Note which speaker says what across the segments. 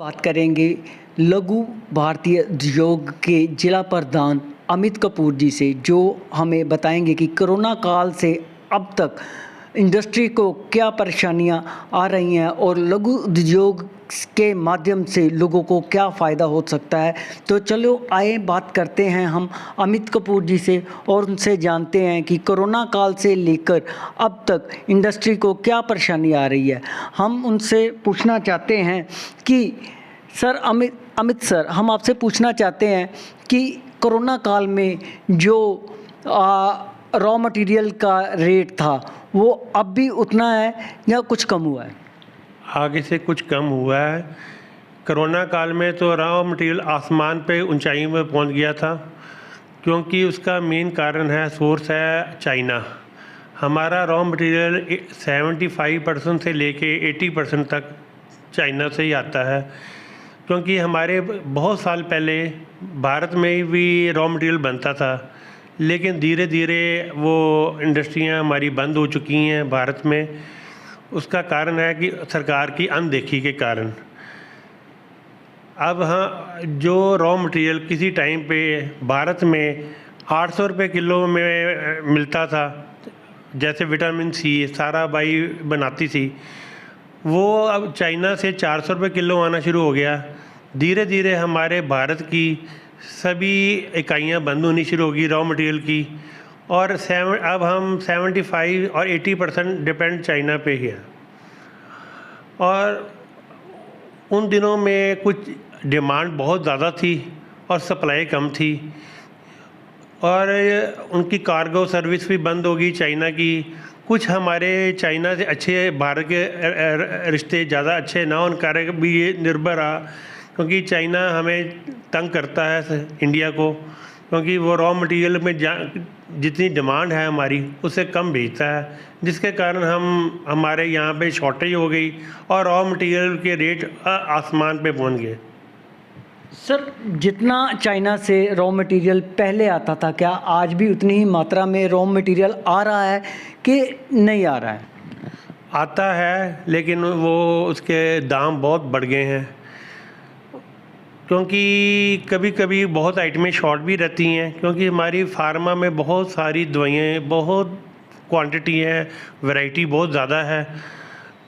Speaker 1: बात करेंगे लघु भारतीय उद्योग के जिला प्रधान अमित कपूर जी से, जो हमें बताएंगे कि कोरोना काल से अब तक इंडस्ट्री को क्या परेशानियां आ रही हैं और लघु उद्योग के माध्यम से लोगों को क्या फ़ायदा हो सकता है। तो चलो आए बात करते हैं हम अमित कपूर जी से और उनसे जानते हैं कि कोरोना काल से लेकर अब तक इंडस्ट्री को क्या परेशानी आ रही है। हम उनसे पूछना चाहते हैं कि सर अमित सर, हम आपसे पूछना चाहते हैं कि कोरोना काल में जो रॉ मटेरियल का रेट था वो अब भी उतना है या कुछ कम हुआ है?
Speaker 2: आगे से कुछ कम हुआ है। कोरोना काल में तो रॉ मटेरियल आसमान पे ऊंचाई में पहुंच गया था, क्योंकि उसका मेन कारण है, सोर्स है चाइना। हमारा रॉ मटेरियल 75% से लेके 80% तक चाइना से ही आता है, क्योंकि हमारे बहुत साल पहले भारत में भी रॉ मटेरियल बनता था, लेकिन धीरे धीरे वो इंडस्ट्रियां हमारी बंद हो चुकी हैं भारत में। उसका कारण है कि सरकार की अनदेखी के कारण। अब हाँ, जो रॉ मटेरियल किसी टाइम पे भारत में 800 रुपये किलो में मिलता था, जैसे विटामिन सी सारा बाई बनाती थी, वो अब चाइना से 400 रुपये किलो आना शुरू हो गया। धीरे धीरे हमारे भारत की सभी इकाइयाँ बंद होनी शुरू होगी रॉ मटेरियल की, और अब हम 75 और 80% डिपेंड चाइना पे ही है। और उन दिनों में कुछ डिमांड बहुत ज़्यादा थी और सप्लाई कम थी, और उनकी कार्गो सर्विस भी बंद होगी चाइना की। कुछ हमारे चाइना से अच्छे भारत के रिश्ते ज़्यादा अच्छे ना होने कारण भी ये निर्भर रहा, क्योंकि चाइना हमें तंग करता है इंडिया को, क्योंकि वो रॉ मटेरियल में जितनी डिमांड है हमारी उससे कम भेजता है, जिसके कारण हमारे यहाँ पे शॉर्टेज हो गई और रॉ मटेरियल के रेट आसमान पे पहुँच गए।
Speaker 1: सर, जितना चाइना से रॉ मटेरियल पहले आता था, क्या आज भी उतनी ही मात्रा में रॉ मटेरियल आ रहा है कि नहीं आ रहा है?
Speaker 2: आता है, लेकिन वो उसके दाम बहुत बढ़ गए हैं, क्योंकि कभी कभी बहुत आइटमें शॉर्ट भी रहती हैं, क्योंकि हमारी फार्मा में बहुत सारी दवाइयाँ, बहुत क्वांटिटी है, वैरायटी बहुत ज़्यादा है,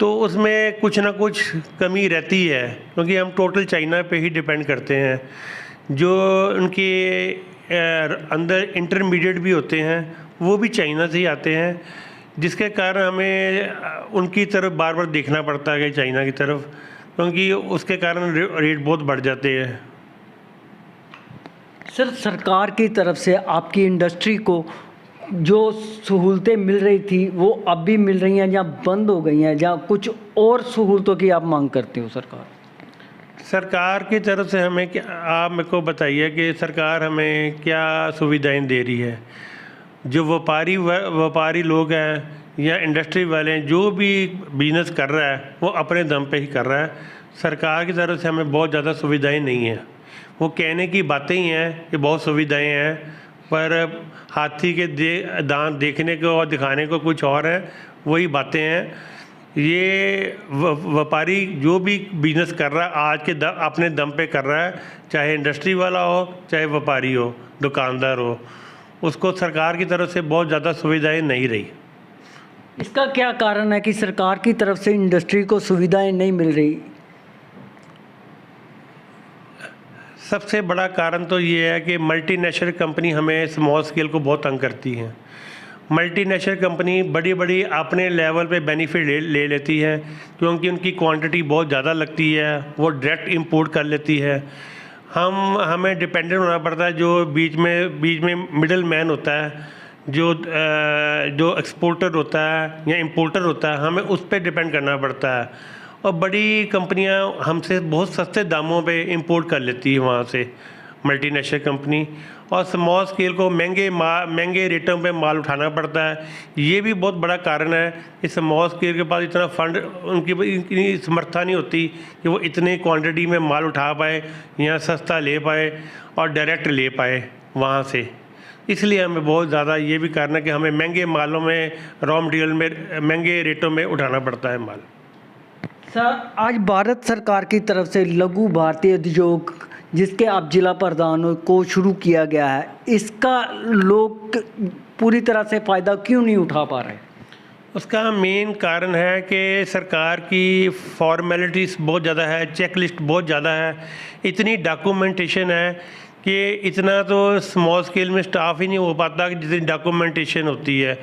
Speaker 2: तो उसमें कुछ ना कुछ कमी रहती है, क्योंकि हम टोटल चाइना पे ही डिपेंड करते हैं। जो उनके अंदर इंटरमीडिएट भी होते हैं वो भी चाइना से ही आते हैं, जिसके कारण हमें उनकी तरफ बार बार देखना पड़ता है, चाइना की तरफ, क्योंकि उसके कारण रेट बहुत बढ़ जाते हैं।
Speaker 1: सर, सरकार की तरफ से आपकी इंडस्ट्री को जो सहूलतें मिल रही थी वो अब भी मिल रही हैं या बंद हो गई हैं, या कुछ और सहूलतों की आप मांग करते हो? सरकार
Speaker 2: की तरफ से हमें क्या, आप मेरे को बताइए कि सरकार हमें क्या सुविधाएं दे रही है। जो व्यापारी लोग हैं या इंडस्ट्री वाले हैं, जो भी बिजनेस कर रहा है वो अपने दम पे ही कर रहा है। सरकार की तरफ से हमें बहुत ज़्यादा सुविधाएं नहीं हैं। वो कहने की बातें ही हैं कि बहुत सुविधाएं हैं, पर हाथी के दांत देखने को और दिखाने को कुछ और है, वही बातें हैं। ये व्यापारी जो भी बिजनेस कर रहा है आज के अपने दम पे कर रहा है, चाहे इंडस्ट्री वाला हो, चाहे व्यापारी हो, दुकानदार हो, उसको सरकार की तरफ से बहुत ज़्यादा सुविधाएं नहीं रही।
Speaker 1: इसका क्या कारण है कि सरकार की तरफ से इंडस्ट्री को सुविधाएं नहीं मिल रही?
Speaker 2: सबसे बड़ा कारण तो ये है कि मल्टीनेशनल कंपनी हमें स्मॉल स्केल को बहुत तंग करती हैं। मल्टीनेशनल कंपनी बड़ी बड़ी अपने लेवल पे बेनिफिट ले लेती है, क्योंकि उनकी क्वांटिटी बहुत ज़्यादा लगती है, वो डायरेक्ट इंपोर्ट कर लेती है। हमें डिपेंडेंट होना पड़ता है, जो बीच में मिडल मैन होता है, जो एक्सपोर्टर होता है या इंपोर्टर होता है, हमें उस पर डिपेंड करना पड़ता है। और बड़ी कंपनियां हमसे बहुत सस्ते दामों पे इंपोर्ट कर लेती है वहाँ से, मल्टीनेशनल कंपनी, और स्मॉल स्केल को महंगे रेटों पे माल उठाना पड़ता है। ये भी बहुत बड़ा कारण है कि स्मॉल स्केल के पास इतना फंड, उनकी इतनी समर्था नहीं होती कि वो इतने क्वांटिटी में माल उठा पाए या सस्ता ले पाए और डायरेक्ट ले पाए वहाँ से। इसलिए हमें बहुत ज़्यादा ये भी कारण है कि हमें महंगे मालों में, रॉ मटेरियल में महंगे रेटों में उठाना पड़ता है माल।
Speaker 1: सर, आज भारत सरकार की तरफ से लघु भारतीय उद्योग जिसके आप जिला प्रधान को शुरू किया गया है, इसका लोग पूरी तरह से फ़ायदा क्यों नहीं उठा पा रहे?
Speaker 2: उसका मेन कारण है कि सरकार की फॉर्मेलिटीज़ बहुत ज़्यादा है, चेकलिस्ट बहुत ज़्यादा है, इतनी डॉक्यूमेंटेशन है कि इतना तो स्मॉल स्केल में स्टाफ ही नहीं हो पाता कि जितनी डॉक्यूमेंटेशन होती है।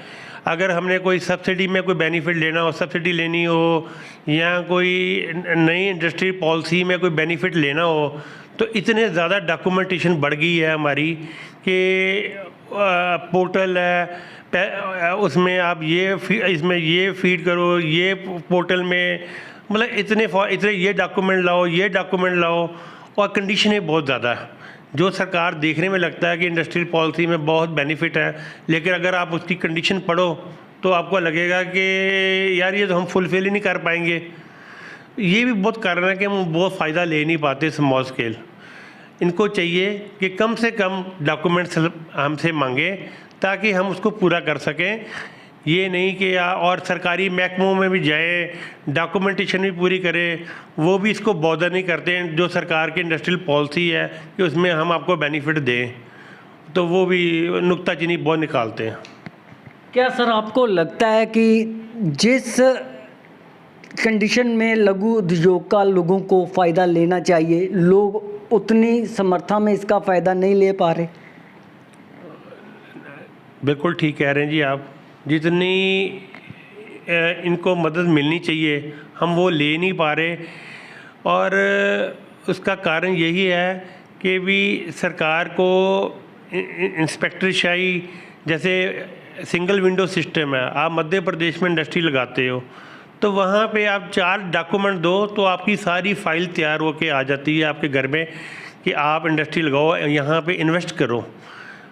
Speaker 2: अगर हमने कोई सब्सिडी में कोई बेनिफिट लेना हो, सब्सिडी लेनी हो, या कोई नई इंडस्ट्री पॉलिसी में कोई बेनिफिट लेना हो, तो इतने ज़्यादा डॉक्यूमेंटेशन बढ़ गई है हमारी कि पोर्टल है, उसमें आप इसमें ये फीड करो, ये पोर्टल में मतलब इतने ये डॉक्यूमेंट लाओ, और कंडीशनें बहुत ज़्यादा है। जो सरकार देखने में लगता है कि इंडस्ट्रियल पॉलिसी में बहुत बेनिफिट है, लेकिन अगर आप उसकी कंडीशन पढ़ो तो आपको लगेगा कि यार ये तो हम फुलफिल ही नहीं कर पाएंगे। ये भी बहुत कारण है कि हम बहुत फ़ायदा ले नहीं पाते स्मॉल स्केल। इनको चाहिए कि कम से कम डॉक्यूमेंट्स हमसे मांगे ताकि हम उसको पूरा कर सकें। ये नहीं कि और सरकारी महकमों में भी जाएं, डॉक्यूमेंटेशन भी पूरी करें, वो भी इसको बॉदर नहीं करते हैं। जो सरकार की इंडस्ट्रियल पॉलिसी है कि उसमें हम आपको बेनिफिट दें, तो वो भी नुक्ताचीनी बहुत निकालते हैं।
Speaker 1: क्या सर आपको लगता है कि जिस कंडीशन में लघु उद्योग का लोगों को फ़ायदा लेना चाहिए, लोग उतनी समर्था में इसका फ़ायदा नहीं ले पा रहे?
Speaker 2: बिल्कुल ठीक कह रहे हैं जी आप। जितनी इनको मदद मिलनी चाहिए हम वो ले नहीं पा रहे, और उसका कारण यही है कि भी सरकार को इंस्पेक्टरशाही, जैसे सिंगल विंडो सिस्टम है, आप मध्य प्रदेश में इंडस्ट्री लगाते हो तो वहाँ पे आप 4 डॉक्यूमेंट दो तो आपकी सारी फाइल तैयार होके आ जाती है आपके घर में कि आप इंडस्ट्री लगाओ, यहाँ पे इन्वेस्ट करो।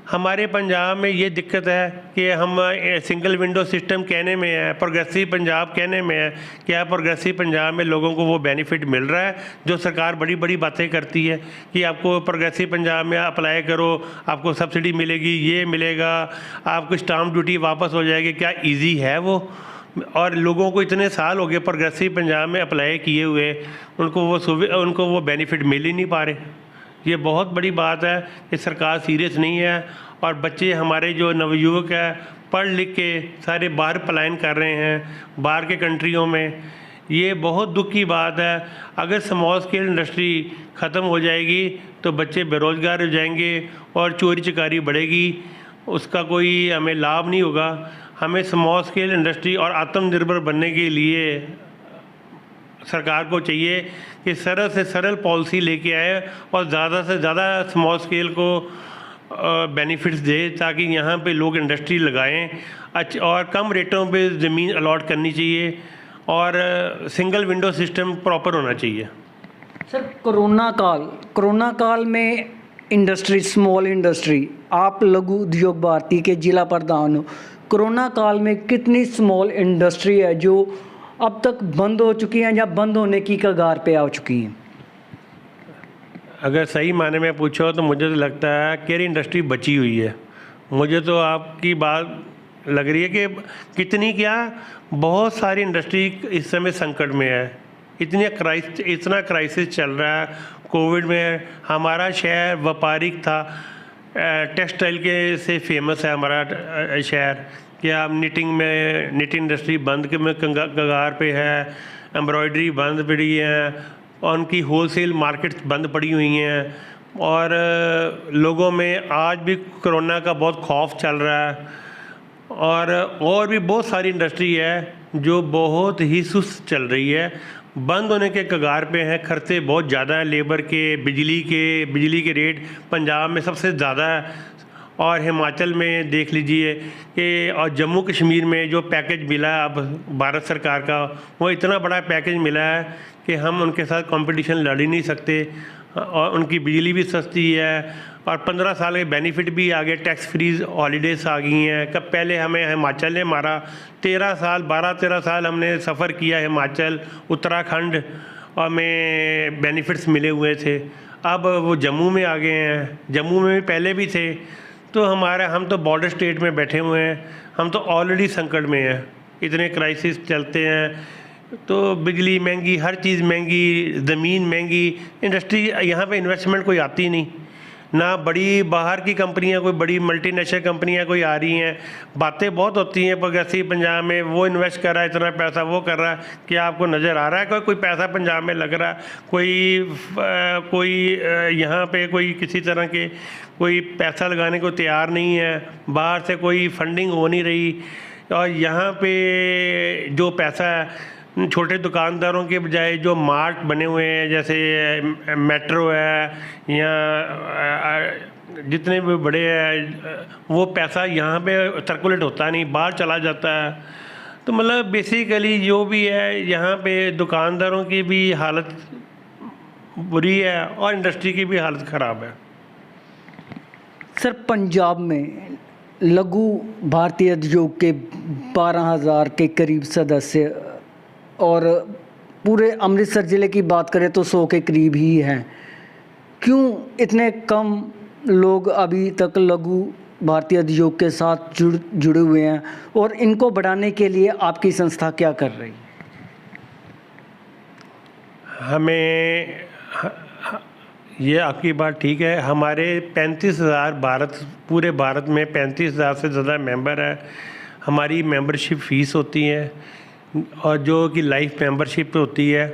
Speaker 2: हमारे पंजाब में ये दिक्कत है कि हम सिंगल विंडो सिस्टम कहने में है, प्रोग्रेसिव पंजाब कहने में है। क्या प्रोग्रेसिव पंजाब में लोगों को वो बेनिफिट मिल रहा है जो सरकार बड़ी बड़ी बातें करती है कि आपको प्रोग्रेसिव पंजाब में अप्लाई करो, आपको सब्सिडी मिलेगी, ये मिलेगा, आपको स्टाम्प ड्यूटी वापस हो जाएगी? क्या ईजी है वो? और लोगों को इतने साल हो गए प्रोग्रेसिव पंजाब में अप्लाई किए हुए, उनको वो बेनिफिट मिल ही नहीं पा रहे। ये बहुत बड़ी बात है कि सरकार सीरियस नहीं है, और बच्चे हमारे जो नवयुवक है पढ़ लिख के सारे बाहर पलायन कर रहे हैं बाहर के कंट्रियों में। ये बहुत दुख की बात है। अगर स्मॉल स्केल इंडस्ट्री ख़त्म हो जाएगी तो बच्चे बेरोज़गार हो जाएंगे और चोरी चकारी बढ़ेगी, उसका कोई हमें लाभ नहीं होगा। हमें स्मॉल स्केल इंडस्ट्री और आत्मनिर्भर बनने के लिए सरकार को चाहिए कि सरल से सरल पॉलिसी लेके आए और ज़्यादा से ज़्यादा स्मॉल स्केल को बेनिफिट्स दे ताकि यहाँ पे लोग इंडस्ट्री लगाएं। और कम रेटों पे ज़मीन अलॉट करनी चाहिए, और सिंगल विंडो सिस्टम प्रॉपर होना चाहिए।
Speaker 1: सर, कोरोना काल में इंडस्ट्री, स्मॉल इंडस्ट्री, आप लघु उद्योग भारती के जिला प्रधान हो, कोरोना काल में कितनी स्मॉल इंडस्ट्री है जो अब तक बंद हो चुकी हैं या बंद होने की कगार पे आ चुकी हैं?
Speaker 2: अगर सही मायने में पूछो तो मुझे तो लगता है कि इंडस्ट्री बची हुई है। मुझे तो आपकी बात लग रही है कि क्या बहुत सारी इंडस्ट्री इस समय संकट में है। इतना क्राइसिस चल रहा है। कोविड में हमारा शहर व्यापारिक था, टेक्सटाइल के से फेमस है हमारा शहर। क्या निटिंग इंडस्ट्री बंद के में कगार पे है, एम्ब्रॉयडरी बंद पड़ी है, और उनकी होलसेल मार्केट्स बंद पड़ी हुई हैं, और लोगों में आज भी कोरोना का बहुत खौफ चल रहा है। और भी बहुत सारी इंडस्ट्री है जो बहुत ही सुस्त चल रही है, बंद होने के कगार पे हैं। खर्चे बहुत ज़्यादा हैं, लेबर के, बिजली के रेट पंजाब में सबसे ज़्यादा है, और हिमाचल में देख लीजिए कि, और जम्मू कश्मीर में जो पैकेज मिला है अब भारत सरकार का, वो इतना बड़ा पैकेज मिला है कि हम उनके साथ कंपटीशन लड़ ही नहीं सकते। और उनकी बिजली भी सस्ती है, और 15 साल के बेनिफिट भी आ गए, टैक्स फ्री हॉलीडेज़ आ गई हैं। कब पहले हमें हिमाचल ने मारा, 12-13 साल हमने सफ़र किया हिमाचल, उत्तराखंड, और हमें बेनिफिट्स मिले हुए थे। अब वो जम्मू में आ गए हैं, जम्मू में भी पहले भी थे। तो हम तो बॉर्डर स्टेट में बैठे हुए हैं, हम तो ऑलरेडी संकट में हैं। इतने क्राइसिस चलते हैं तो बिजली महंगी, हर चीज़ महंगी, ज़मीन महंगी, इंडस्ट्री यहाँ पे इन्वेस्टमेंट कोई आती नहीं ना। बड़ी बाहर की कंपनियां, कोई बड़ी मल्टीनेशनल कंपनियां कोई आ रही हैं, बातें बहुत होती हैं प्रोग्रेसिव पंजाब में, वो इन्वेस्ट कर रहा है इतना पैसा, वो कर रहा है। क्या आपको नज़र आ रहा है कोई पैसा पंजाब में लग रहा है? कोई यहाँ पे कोई किसी तरह के कोई पैसा लगाने को तैयार नहीं है, बाहर से कोई फंडिंग हो नहीं रही। और यहाँ पे जो पैसा है छोटे दुकानदारों के बजाय जो मार्ट बने हुए हैं, जैसे मेट्रो है या जितने भी बड़े हैं, वो पैसा यहाँ पे सर्कुलेट होता नहीं, बाहर चला जाता है। तो मतलब बेसिकली जो भी है यहाँ पे दुकानदारों की भी हालत बुरी है और इंडस्ट्री की भी हालत ख़राब है।
Speaker 1: सर, पंजाब में लघु भारतीय उद्योग के 12,000 के करीब सदस्य और पूरे अमृतसर ज़िले की बात करें तो 100 के करीब ही हैं। क्यों इतने कम लोग अभी तक लघु भारतीय उद्योग के साथ जुड़े हुए हैं और इनको बढ़ाने के लिए आपकी संस्था क्या कर रही है?
Speaker 2: ये आपकी बात ठीक है। हमारे 35,000 पूरे भारत में 35,000 से ज़्यादा मेंबर है। हमारी मेंबरशिप फ़ीस होती है और जो कि लाइफ मेंबरशिप होती है।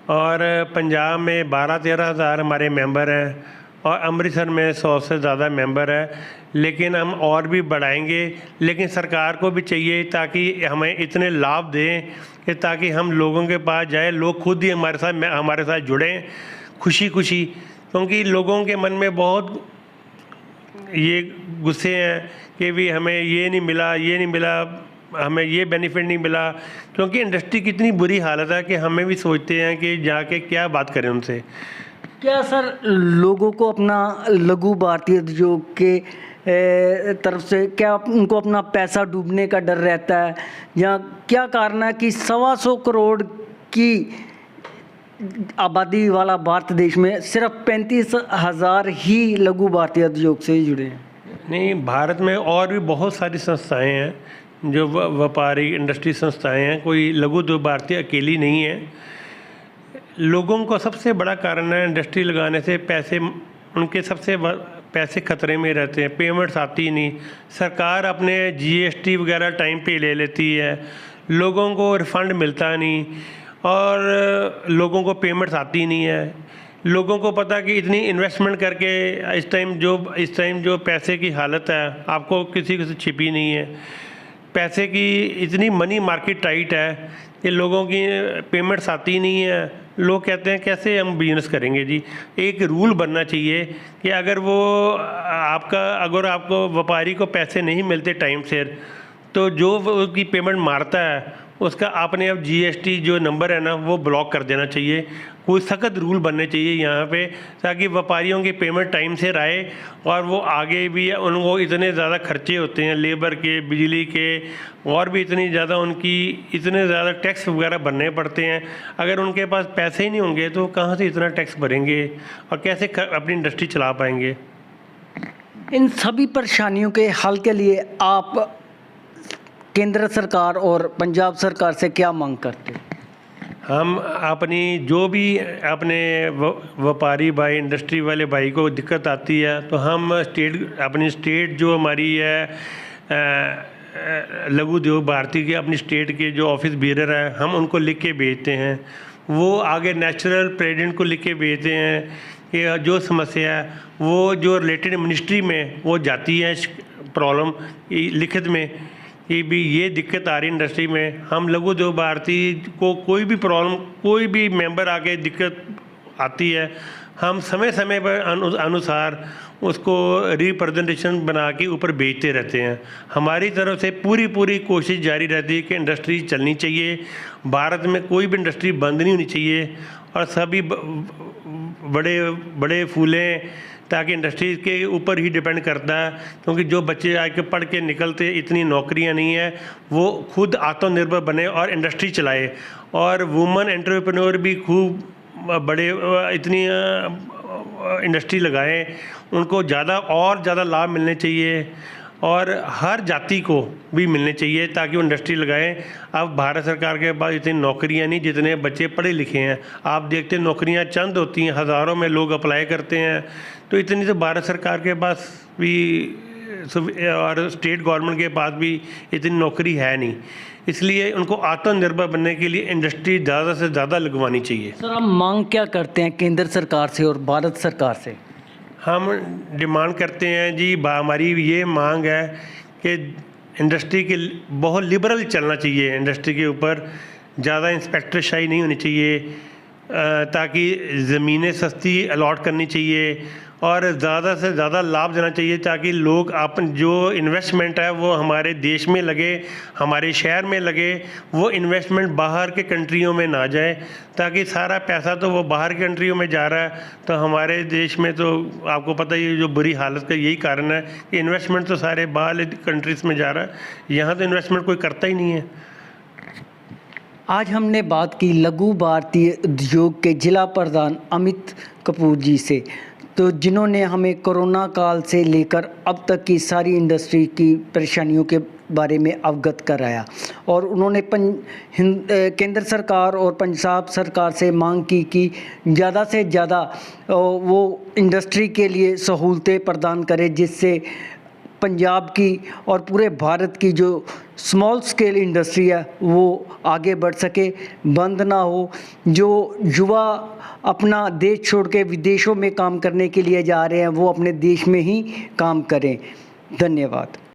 Speaker 2: और पंजाब में 12-13 हज़ार हमारे मेंबर हैं और अमृतसर में 100 से ज़्यादा मेंबर है। लेकिन हम और भी बढ़ाएंगे, लेकिन सरकार को भी चाहिए ताकि हमें इतने लाभ दें कि ताकि हम लोगों के पास जाए, लोग खुद ही हमारे साथ जुड़ें खुशी खुशी। क्योंकि लोगों के मन में बहुत ये गुस्से हैं कि भी हमें ये नहीं मिला, हमें ये बेनिफिट नहीं मिला। क्योंकि इंडस्ट्री की इतनी बुरी हालत है कि हमें भी सोचते हैं कि जाके क्या बात करें उनसे।
Speaker 1: क्या सर लोगों को अपना लघु भारतीय उद्योग के तरफ से क्या उनको अपना पैसा डूबने का डर रहता है, या क्या कारण है कि 125 करोड़ की आबादी वाला भारत देश में सिर्फ 35,000 ही लघु भारतीय उद्योग से जुड़े हैं?
Speaker 2: नहीं, भारत में और भी बहुत सारी संस्थाएं हैं जो व्यापारिक इंडस्ट्री संस्थाएं हैं, कोई लघु उद्योग भारतीय अकेली नहीं है। लोगों को सबसे बड़ा कारण है इंडस्ट्री लगाने से पैसे, उनके सबसे पैसे खतरे में रहते हैं, पेमेंट्स आती नहीं, सरकार अपने जीएसटी वगैरह टाइम पे ले लेती है, लोगों को रिफ़ंड मिलता नहीं और लोगों को पेमेंट्स आती नहीं है। लोगों को पता कि इतनी इन्वेस्टमेंट करके इस टाइम जो पैसे की हालत है आपको किसी से छिपी नहीं है। पैसे की इतनी मनी मार्केट टाइट है कि लोगों की पेमेंट्स आती नहीं है। लोग कहते हैं कैसे हम बिजनेस करेंगे जी। एक रूल बनना चाहिए कि अगर आपको व्यापारी को पैसे नहीं मिलते टाइम से, तो जो उसकी पेमेंट मारता है उसका आपने अब जीएसटी जो नंबर है ना वो ब्लॉक कर देना चाहिए। कोई सख्त रूल बनने चाहिए यहाँ पे ताकि व्यापारियों की पेमेंट टाइम से आए और वो आगे भी, उनको इतने ज़्यादा खर्चे होते हैं लेबर के, बिजली के, और भी इतने ज़्यादा टैक्स वगैरह भरने पड़ते हैं। अगर उनके पास पैसे ही नहीं होंगे तो कहाँ से इतना टैक्स भरेंगे और कैसे अपनी इंडस्ट्री चला पाएंगे।
Speaker 1: इन सभी परेशानियों के हल के लिए आप केंद्र सरकार और पंजाब सरकार से क्या मांग करते हैं?
Speaker 2: हम अपने व्यापारी भाई, इंडस्ट्री वाले भाई को दिक्कत आती है तो हम अपनी स्टेट जो हमारी है लघु उद्योग भारती के अपनी स्टेट के जो ऑफिस बेरर है, हम उनको लिख के भेजते हैं। वो आगे नेशनल प्रेसिडेंट को लिख के भेजते हैं कि जो समस्या है वो जो रिलेटेड मिनिस्ट्री में वो जाती है प्रॉब्लम लिखित में कि भी ये दिक्कत आ रही इंडस्ट्री में। हम लघु उद्योग भारती को कोई भी प्रॉब्लम, कोई भी मेंबर आके दिक्कत आती है, हम समय समय पर अनुसार उसको रिप्रेजेंटेशन बना के ऊपर भेजते रहते हैं। हमारी तरफ से पूरी कोशिश जारी रहती है कि इंडस्ट्री चलनी चाहिए। भारत में कोई भी इंडस्ट्री बंद नहीं होनी चाहिए और सभी बड़े फूलें, ताकि इंडस्ट्री के ऊपर ही डिपेंड करता है। क्योंकि जो बच्चे आके पढ़ के निकलते, इतनी नौकरियां नहीं है, वो खुद आत्मनिर्भर बने और इंडस्ट्री चलाए। और वुमेन एंटरप्रेन्योर भी खूब बड़े इतनी इंडस्ट्री लगाएं, उनको ज़्यादा लाभ मिलने चाहिए। और हर जाति को भी मिलने चाहिए ताकि वो इंडस्ट्री लगाएं। अब भारत सरकार के पास इतनी नौकरियां नहीं जितने बच्चे पढ़े लिखे हैं। आप देखते हैं नौकरियां चंद होती हैं, हज़ारों में लोग अप्लाई करते हैं। तो इतनी तो भारत सरकार के पास भी और स्टेट गवर्नमेंट के पास भी इतनी नौकरी है नहीं, इसलिए उनको आत्मनिर्भर बनने के लिए इंडस्ट्री ज़्यादा से ज़्यादा लगवानी चाहिए।
Speaker 1: सर, हम मांग क्या करते हैं केंद्र सरकार से और भारत सरकार से?
Speaker 2: हम डिमांड करते हैं जी, हमारी ये मांग है कि इंडस्ट्री के बहुत लिबरल चलना चाहिए। इंडस्ट्री के ऊपर ज़्यादा इंस्पेक्टरशाही नहीं होनी चाहिए, ताकि ज़मीनें सस्ती अलॉट करनी चाहिए और ज़्यादा से ज़्यादा लाभ देना चाहिए ताकि लोग अपन जो इन्वेस्टमेंट है वो हमारे देश में लगे, हमारे शहर में लगे, वो इन्वेस्टमेंट बाहर के कंट्रियों में ना जाए। ताकि सारा पैसा तो वो बाहर की कंट्रियों में जा रहा है, तो हमारे देश में तो आपको पता ही है जो बुरी हालत का यही कारण है कि इन्वेस्टमेंट तो सारे बाहर कंट्रीज़ में जा रहा है, यहाँ तो इन्वेस्टमेंट कोई करता ही नहीं है।
Speaker 1: आज हमने बात की लघु भारतीय उद्योग के जिला प्रधान अमित कपूर जी से, तो जिन्होंने हमें कोरोना काल से लेकर अब तक की सारी इंडस्ट्री की परेशानियों के बारे में अवगत कराया। और उन्होंने केंद्र सरकार और पंजाब सरकार से मांग की कि ज़्यादा से ज़्यादा वो इंडस्ट्री के लिए सहूलतें प्रदान करे, जिससे पंजाब की और पूरे भारत की जो स्मॉल स्केल इंडस्ट्री है वो आगे बढ़ सके, बंद ना हो। जो युवा अपना देश छोड़ के विदेशों में काम करने के लिए जा रहे हैं वो अपने देश में ही काम करें। धन्यवाद।